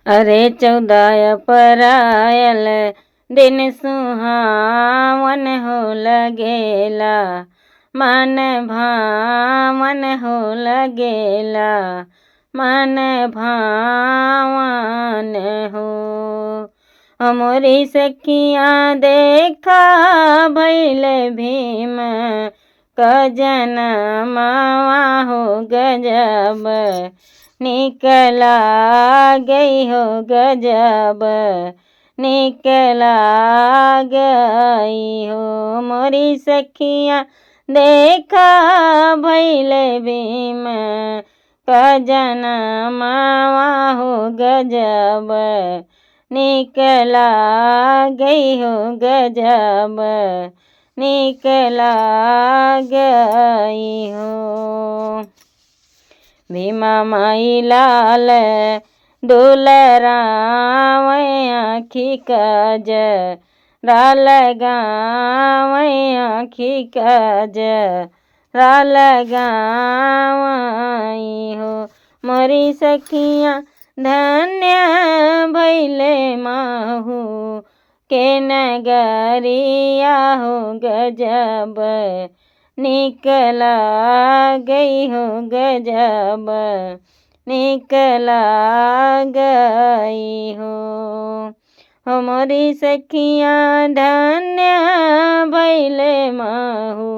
अरे 14 अप्रैल दिन सुहावन हो लगेला, मन भावन हो लगेला, मन भावन हो। हमरी सखिया देखा भैल भीम क जनमवा हो गजब, निकला गई हो गजब, निकला गई हो। मोरी सखिया देखा भैल भीम क जनमवा हो गजब, निकला गई हो गजब, निकला गई हो। भीमा माई लाल दुलराव आँखी कजरा लगाव, आँखी कजरा लगावई हो। मोरी सखिया धन्य भैले माहू के नगरिया हो गजब, निकला गई हो गजब, निकला गई हो। हमारी सखिया धन्य भैले माहू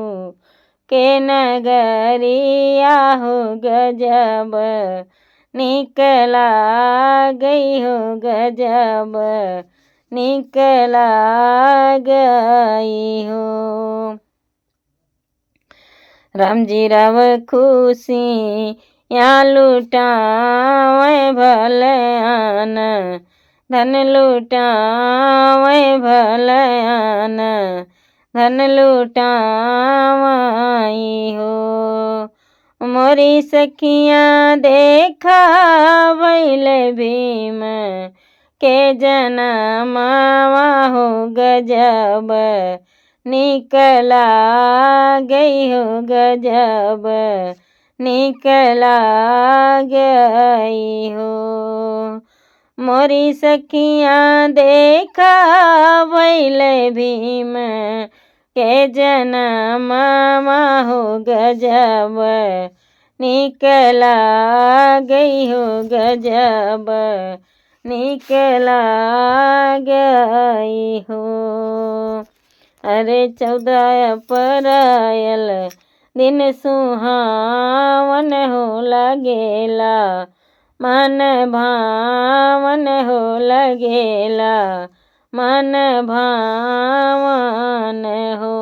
के नगरिया हो गजब, निकला गई हो गजब, निकला गई हो। राम जी राव खुशी या लुटाव भलयान, धन लुटाव भलयान, धन लुटावई हो। मोरी सखिया देखा भैल भीम के जनमवा हो गजब, निकला गई हो गजब, निकला गई हो। मोरी सखिया देखा भैल भीम के जनमवा हो गजब, निकला गई हो गजब, निकला गई हो। अरे 14 अप्रैल दिन सुहावन हो लगेला, मन भावन हो लगेला, मन भावन हो।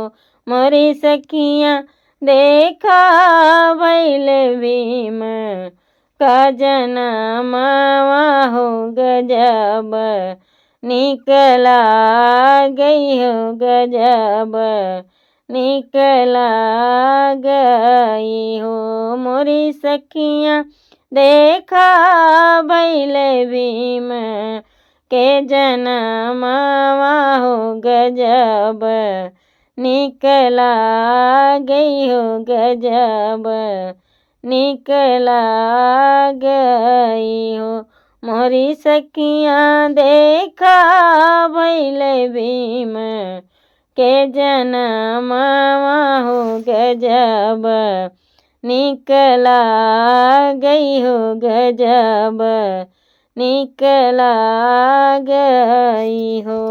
मोरी सखिया देखा भैल भीम का जनमवा हो गजब, निकला गई हो गजब, निकला गई हो। मोरी सखिया देखा भैल भीम के जनमवा हो गजब, निकला गई हो गजब, निकला गई हो। मोरी सखिया देखा भैल भीम के जनमवा हो गजब, निकला गई हो गजब, निकला गई हो।